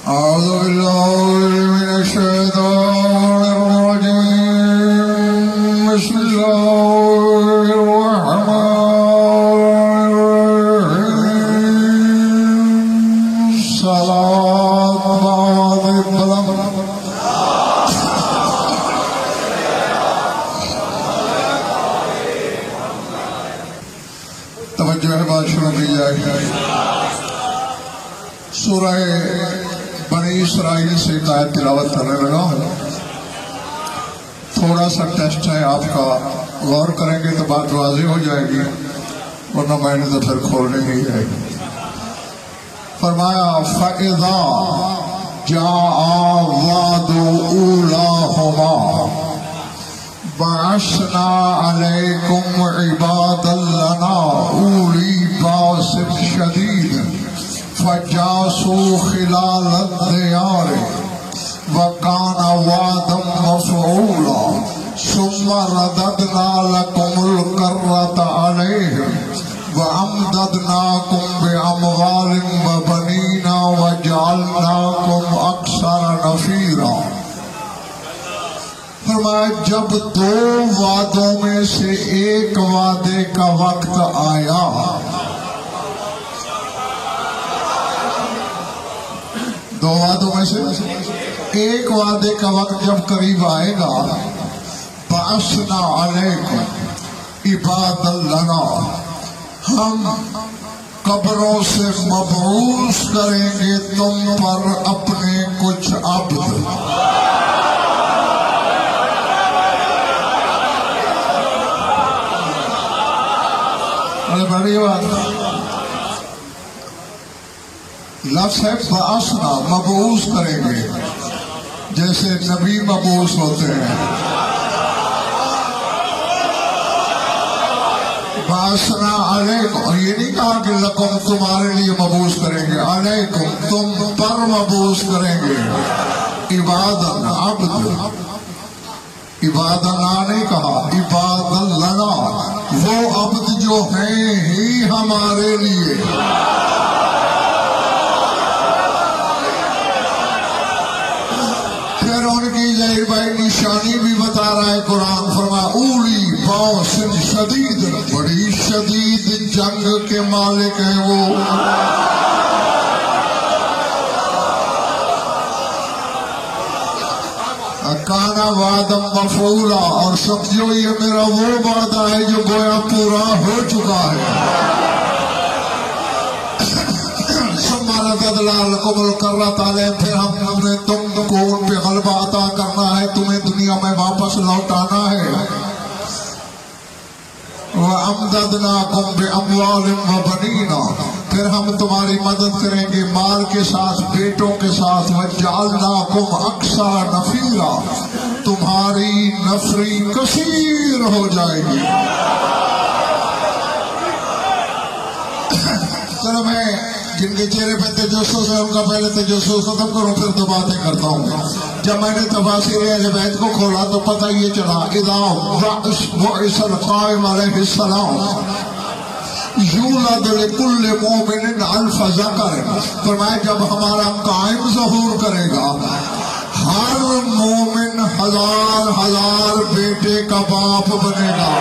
أعوذ بالله من الشيطان الرجيم بسم الله الرحمن الرحيم صلاة بعد الظلم توجہ ہے بات شروع کی جائے سورہ بنی اسرائیل سے ایک آیت تلاوت کرنے لگا ہوں. تھوڑا سا ٹیسٹ ہے آپ کا، غور کریں گے تو بات واضح ہو جائے گی، ورنہ میں نے تو پھر کھولنے ہی جائے گی. فرمایا فَإِذَا جَاءَ وَعْدُ أُولَاهُمَا بَعَثْنَا عَلَيْكُمْ عِبَادًا لَنَا أُولِي بَأْسٍ شَدِيدٍ فَجَاسُوا خِلَالَ الدِّيَارِ وَكَانَ وَعْدًا مَفْعُولًا ثُمَّ رَدَدْنَا لَكُمُ الْكَرَّةَ عَلَيْهِمْ وَأَمْدَدْنَاكُمْ بِأَمْوَالٍ وَبَنِينَ وَجَعَلْنَاكُمْ أَكْثَرَ نَفِيرًا. فرمایا جب دو وعدوں میں سے ایک وعدے کا وقت آیا، دو وعدوں میں سے ایک وعدے کا وقت جب قریب آئے گا، بَعَثْنَا عَلَيْكُمْ عِبَادًا لَنَا، ہم قبروں سے مبعوث کریں گے تم پر اپنے کچھ عبد. بڑی بات لفظ ہے بَعَثْنَا، مبعوث کریں گے، جیسے نبی مبعوث ہوتے ہیں. بَعَثْنَا عَلَيْكُمْ، اور یہ نہیں کہا کہ لَكُمْ تمہارے لیے مبعوث کریں گے، عَلَيْكُمْ تم پر مبعوث کریں گے، عبادًا عبد. عبادًا نہیں کہا، عبادًا لنا، وہ عبد جو ہیں ہی ہمارے لیے. پھر ان کی ظاہر بھائی نشانی بھی بتا رہا ہے قرآن. فرمایا اولی باس شدید، بڑی شدید جنگ کے مالک ہیں وہ. کانا وعدم مفعولا، اور سمجھو یہ میرا وہ وعدہ ہے جو گویا پورا ہو چکا ہے. پھر ہم نے تم کو ان پہ غلبہ عطا کرنا ہے، تمہیں دنیا میں واپس لوٹانا ہے. وَأَمْدَدْنَاكُمْ بِأَمْوَالٍ وَبَنِينَ، پھر ہم تمہاری مدد کریں گے مال کے ساتھ، بیٹوں کے ساتھ. وَجَعَلْنَاكُمْ أَكْثَرَ نَفِيرًا، تمہاری نفری کثیر ہو جائے گی. چلو میں جن کے چہرے پہ تجسس ہے ان کا پہلے تجسس ختم کروں، پھر دو باتیں کرتا ہوں. جب میں نے تفاسیر اہل بیت کو کھولا تو پتہ یہ چلا، اذا بعث القائم علیہ السلام یولد لکل مومن الف ذکر. فرمایا جب ہمارا قائم ظہور کرے گا، ہر مومن ہزار ہزار بیٹے کا باپ بنے گا.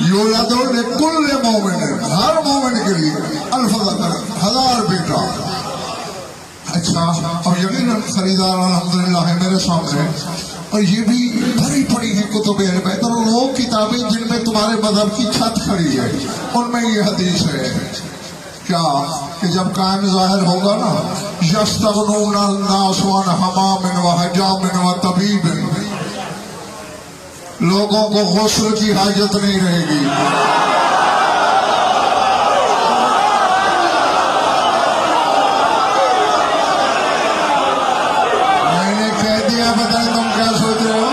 یولد لکل مومن، ہر مومن کے لیے الف ذکر، ہزار بیٹا. اچھا، اور یقیناً خریدار الحمدللہ ہے میرے سامنے، اور یہ بھی بھری پڑی ہیں کتب اہل بیت، اور وہ کتابیں جن میں تمہارے مذہب کی چھت کھڑی ہے، ان میں یہ حدیث ہے کیا کہ جب قائم ظاہر ہوگا نا، یستغنون الناس عن حمام وحجام وطبیب، لوگوں کو غسل کی حاجت نہیں رہے گی. میں نے کہہ دیا، بتائیں تم کیا سوچ رہے ہو؟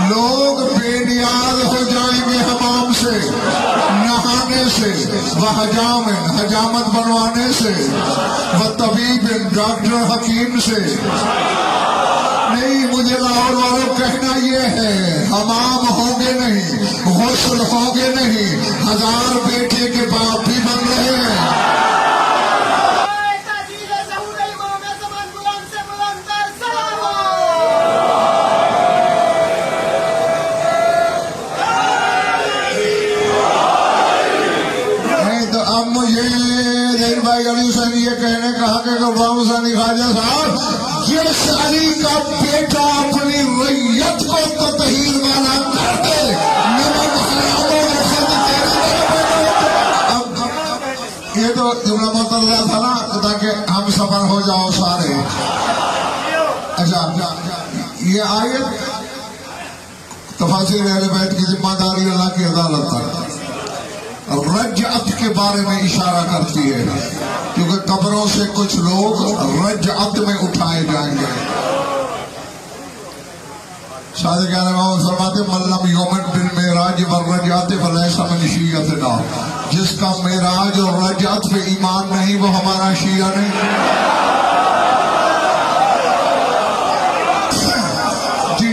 لوگ بے نیاز ہو جائیں گے حمام سے، نہانے سے، وحجام، حجامت بنوانے سے، وطبیب، ڈاکٹر حکیم سے. نہیں، مجھے لاہور والوں کہنا یہ ہے، حمام ہوں گے نہیں، غسل ہوں گے نہیں، ہزار بیٹے اب مجھے دیر بھائی علی حسین یہ کہنے کہا کہ غلام حسین خواجہ صاحب جس علی کا بیٹا اپنی ریت کو تطہیر والا کر دے نمک حراموں میں خود تیرا اب یہ تو جملہ مطلع تھا نا تاکہ ہم سفر ہو جاؤ سارے. اچھا یہ آیت تفاسیر اہل بیت کی ذمہ داری اللہ کی عدالت تک رجعت کے بارے میں اشارہ کرتی ہے کیونکہ قبروں سے کچھ لوگ رجعت میں اٹھائے جائیں گے. شاہد کہنے محمد فرماتے من لم یؤمن بالمعراج والرجعت فلیس من شیعتنا. جس کا معراج اور رجعت پہ ایمان نہیں وہ ہمارا شیعہ نہیں. جی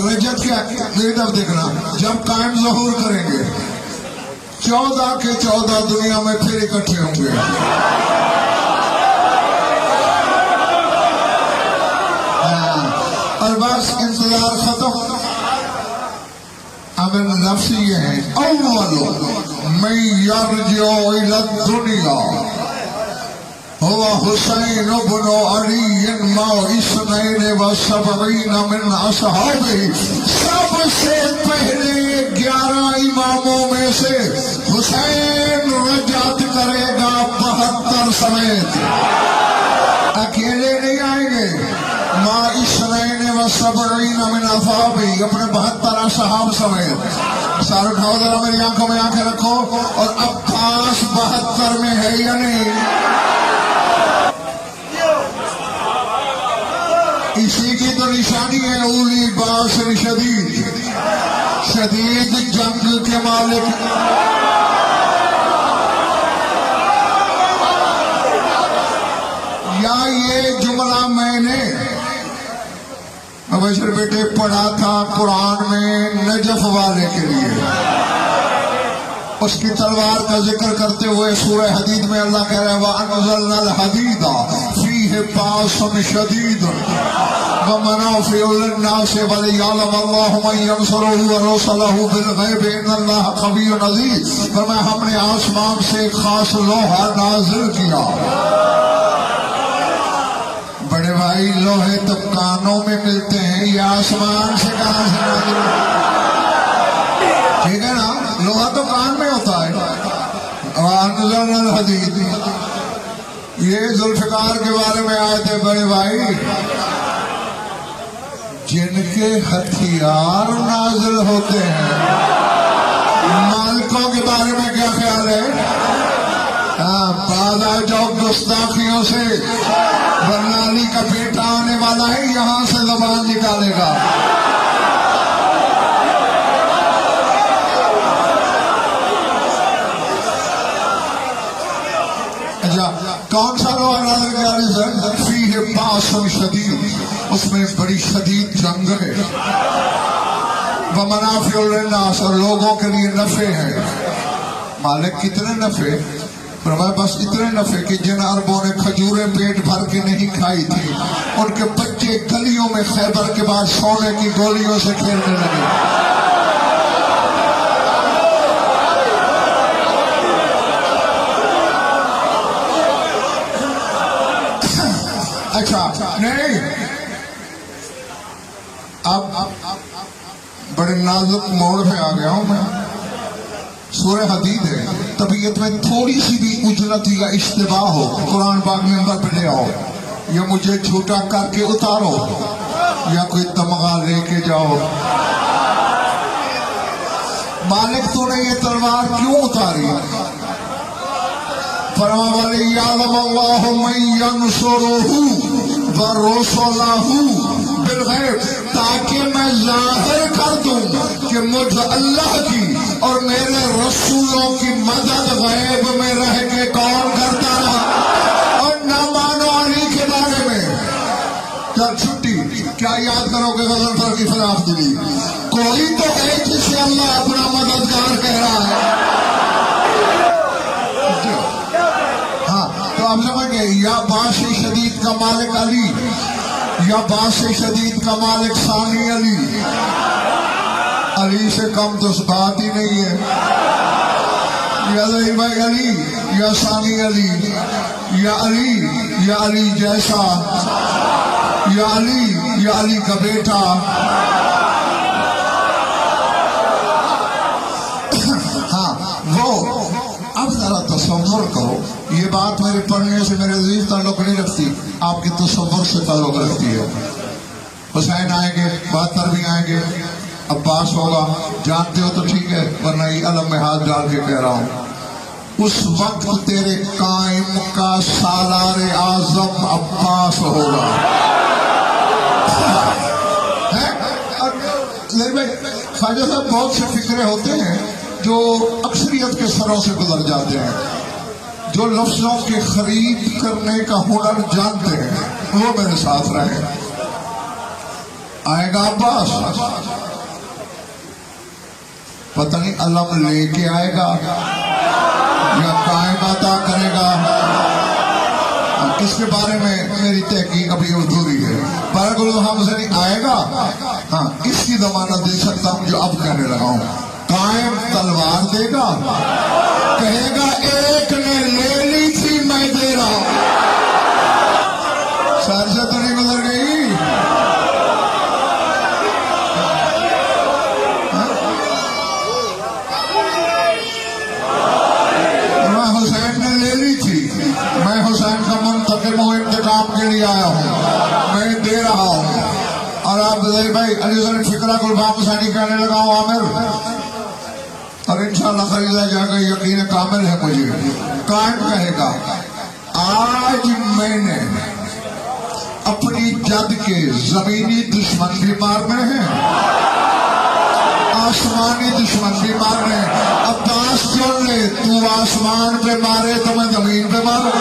رجعت کیا میری طرف دیکھنا جب قائم ظہور کریں گے 14 کے 14 دنیا میں پھر اکٹھے ہوں گے. اور بس انتظار ختم. اب لفظ یہ ہے اول من یرجع الی الدنیا هو حسین بن علی ما 72 من اصحابہ. سب سے پہلے 11 اماموں میں سے حسین رجعت کرے گا 72 سمیت. اکیلے نہیں آئیں گے. ما 72 من اصحابہ اپنے 72 اصحاب سمیت. سارے اٹھاؤ ذرا میری آنکھوں میں آنکھیں رکھو. اور عباس 72 میں ہے یا نہیں؟ اسی کی تو نشانی ہے اولی باس شدید شدید جنگ کے مالک. یا یہ جملہ میں نے ابشر بیٹے پڑھا تھا قرآن میں نجف والے کے لیے. اس کی تلوار کا ذکر کرتے ہوئے سورہ حدید میں اللہ کہہ رہا ہے وَأَنزَلْنَا الْحَدِيدَ فِيهِ بَأْسٌ شَدِيدٌ وَمَنَافِعُ لِلنَّاسِ وَلِيَعْلَمَ اللَّهُ مَن يَنصُرُهُ وَرُسُلَهُ بِالْغَيْبِ إِنَّ اللَّهَ قَوِيٌّ عَزِيزٌ. فرمایا ہم نے آسمان سے ایک خاص لوہا نازل کیا. بڑے بھائی لوہے تو کانوں میں ملتے ہیں یہ آسمان سے کہاں سے نازل ٹھیک ہے نا. لوہا تو کان میں ہوتا ہے. وَأَنزَلْنَا الْحَدِيدَ یہ ذوالفقار کے بارے میں آئے تھے بڑے بھائی جن کے ہتھیار نازل ہوتے ہیں. مالکوں کے بارے میں کیا خیال ہے؟ باز آ جاؤ گستاخیوں سے ورنہ علی کا بیٹا آنے والا ہے یہاں سے زبان نکالے گا. کون سا لوہا نازل کیا علی سر؟ فیہ باس شدید اس میں بڑی شدید جنگ ہے. ومنافع للناس اور لوگوں کے لیے نفع ہے. مالک کتنے نفع؟ فرمایا بس اتنے نفع کہ جن عربوں نے کھجوریں پیٹ بھر کے نہیں کھائی تھی ان کے بچے گلیوں میں خیبر کے بعد سونے کی گولیوں سے کھیلنے لگے. اچھا نہیں اب بڑے نازک موڑ پہ آ گیا ہوں میں. سورہ حدید ہے. طبیعت میں تھوڑی سی بھی اجرت یا اشتباہ ہو قرآن پاک ممبر پہ لے آؤ یا مجھے جھوٹا کر کے اتارو یا کوئی تمغہ لے کے جاؤ. مالک تو نے یہ تلوار کیوں اتاری؟ فرما وَلِيَعْلَمَ اللَّهُ مَن يَنصُرُهُ وَرُسُلَهُ بِالْغَيْبِ تاکہ میں ظاہر کر دوں کہ مجھ اللہ کی اور میرے رسولوں کی مدد غیب میں رہ کے کون کرتا رہا. اور نہ مانو علی کے بارے میں کیا چھٹی کیا یاد کرو گے غضنفر کی فراخ دلی کوئی تو ہے جسے اللہ اپنا مددگار کہہ رہا ہے. آپ سمجھ گئے یا باس شدید کا مالک علی یا باس شدید کا مالک ثانی علی. علی سے کم تو بات ہی نہیں ہے. یا ضعیف علی یا ثانی علی یا علی جیسا یا علی کا بیٹا. ہاں وہ اب ذرا تصور کرو، یہ بات میرے پڑھنے سے میرے عزیز تعلق نہیں رکھتی، آپ کی تصور سے تعلق رکھتی ہے. حسین آئیں گے، 72 بھی آئیں گے، عباس ہوگا، جانتے ہو تو ٹھیک ہے، ورنہ یہ علم میں ہاتھ ڈال کے کہہ رہا ہوں. اس وقت تیرے قائم کا سالار اعظم عباس ہوگا. خواجہ صاحب بہت سے فکرے ہوتے ہیں جو اکثریت کے سروں سے گزر جاتے ہیں، جو لفظوں کے خرید کرنے کا ہنر جانتے ہیں وہ میرے ساتھ رہے. آئے گا عباس، پتہ نہیں علم لے کے آئے گا یا قائم عطا کرے گا، اس کے بارے میں میری تحقیق ابھی ادھوری ہے. بارک اللہ حسینی آئے گا، ہاں اس کی ضمانت دے سکتا ہوں جو اب کہنے لگا ہوں. قائم تلوار دے گا، کہے گا ایک نے لے لی تھی میں دے رہا ہوں. سر سے تو نہیں گزر گئی. حسین نے لے لی تھی، میں حسین کا منتقم ہوں، انتقام کے لیے آیا ہوں، میں دے رہا ہوں. اور آپ بھائی علی حسین فکرہ غلام حسینی کہنے لگا ہوں عامر، اور انشاءاللہ خریدا جائے گا، یقین کامل ہے مجھے. قائم کہے گا آج میں نے اپنی جد کے زمینی دشمن بھی مارنے ہیں، آسمانی دشمن بھی مارنے ہیں. عباس چن لے، تو آسمان پہ مارے تو میں زمین پہ ماروں.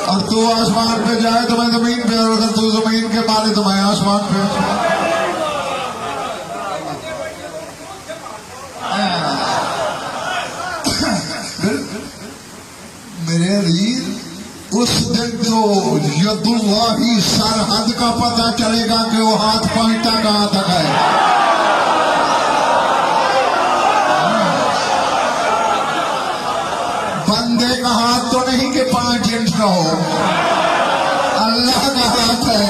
اور تو آسمان پہ جائے تو میں زمین پہ، اور اگر تو زمین کے مارے تو میں آسمان پہ. میرے عزیز اس دن تو ید اللہ سرحد کا پتہ چلے گا کہ وہ ہاتھ پہنچتا کہاں تک ہے. بندے کا ہاتھ تو نہیں کہ 5 انچ کا ہو، اللہ کا ہاتھ ہے.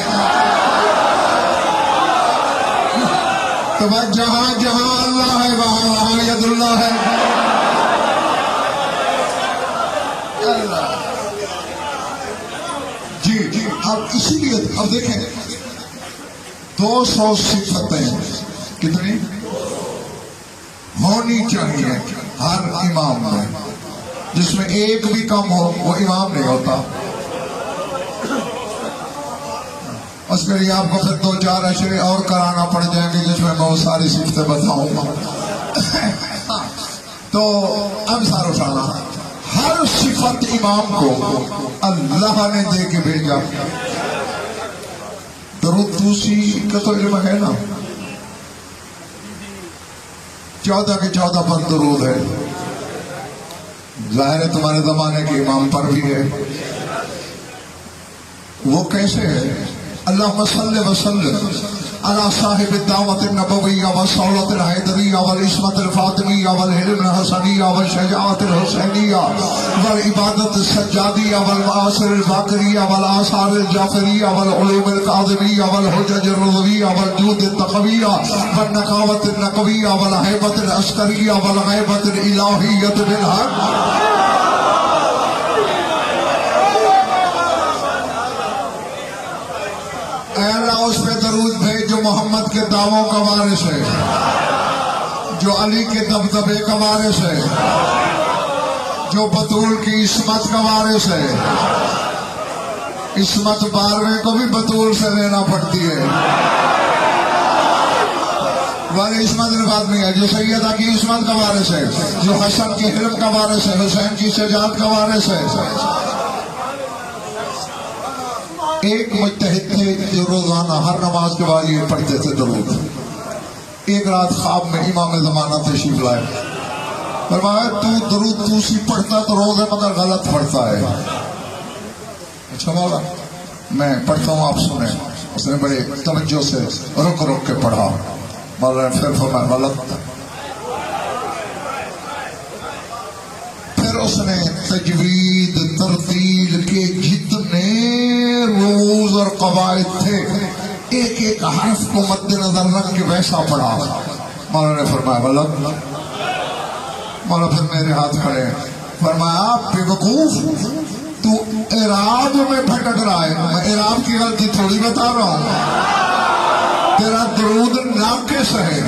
تو بس جہاں جہاں اللہ ہے وہاں وہاں ید اللہ ہے. جی اب اسی لیے اب دیکھیں 200 صفتیں کتنی ہونی چاہیے ہر امام میں، جس میں ایک بھی کم ہو وہ امام نہیں ہوتا. اس کے لیے آپ کو پھر 2-4 اشرے اور کرانا پڑ جائیں گے جس میں بہت ساری صفتیں بتاؤں گا. تو اب سار اٹھانا، ہر صفت امام کو اللہ نے دے کے بھیجا. درود توسی کا تو علم ہے نا، 14 کے 14 پر درود ہے. ظاہر ہے تمہارے زمانے کے امام پر بھی ہے. وہ کیسے ہے؟ اللہم صلی وسلم علی صاحب الدعوت النبویہ والصولۃ الحیدریہ والعصمت الفاطمیہ والحلم الحسنیہ والشجاعت الحسینیہ والعبادت السجادیہ والمعاصر الباقریہ والآثار الجعفریہ والعلوم الکاظمیہ والحجج الرضویہ والجود التقویہ والنقاوت النقویہ والہیبت العسکریہ والغیبت الالہیۃ بالحق. اے اللہ اس پہ درود بھیج جو محمد کے دعووں کا وارث ہے، جو علی کے دبدبے کا وارث ہے، جو بطول کی عصمت کا وارث ہے. عصمت 12ویں کو بھی بطول سے لینا پڑتی ہے، والی عصمت الفاطمیہ جو سیدہ کی عصمت کا وارث ہے، جو حسن کے حلم کا وارث ہے، حسین کی شجاعت کا وارث ہے. ایک مجتہد تھے جو روزانہ ہر نماز کے بعد یہ پڑھتے تھے درود. ایک رات خواب میں امام زمانہ تشریف لائے، فرمایا تو درود توسی پڑھتا تو روزے مگر غلط پڑھتا ہے. اچھا مولا میں پڑھتا ہوں آپ سنیں. اس نے بڑے توجہ سے رک رک کے پڑھا. مولانا نے پھر فرمایا غلط. پھر اس نے تجوید ترتیل کے جتنے روز اور قواعد تھے ایک ایک حرف کو مد نظر رکھ کے ویسا پڑھا. مولانا نے فرمایا غلط. مولانا پھر میرے ہاتھ کھڑے. فرمایا بے وقوف تو اعراب میں بھٹک رہا ہے. میں اعراب کی غلطی تھوڑی بتا رہا ہوں. تیرا درود ناقص ہے.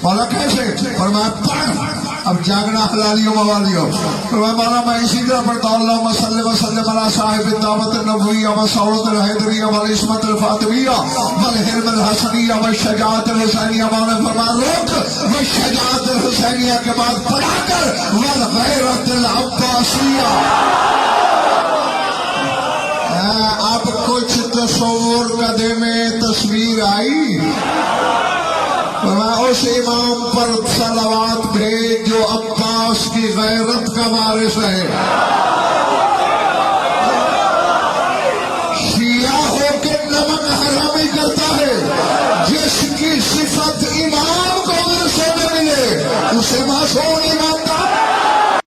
مولا کیسے؟ فرمایا پڑھ. اب جاگنا حلالیوں موالیوں. فرمایا مولا میں اسی طرح پڑھتا ہوں اللہم صلی وسلم علی صاحب الدعوت النبویہ وسعود الحیدریہ والعصمت الفاطمیہ والحلم الحسنیہ والشجاعت الحسینیہ. مولا نے فرمایا روک. والشجاعت الحسینیہ کے بعد پڑھا کر والغیرت العباسیہ. اب کچھ تصور کا دے میں تصویر آئی. میں اس امام پر صلوات بھیج جو عباس کی غیرت کا وارث ہے.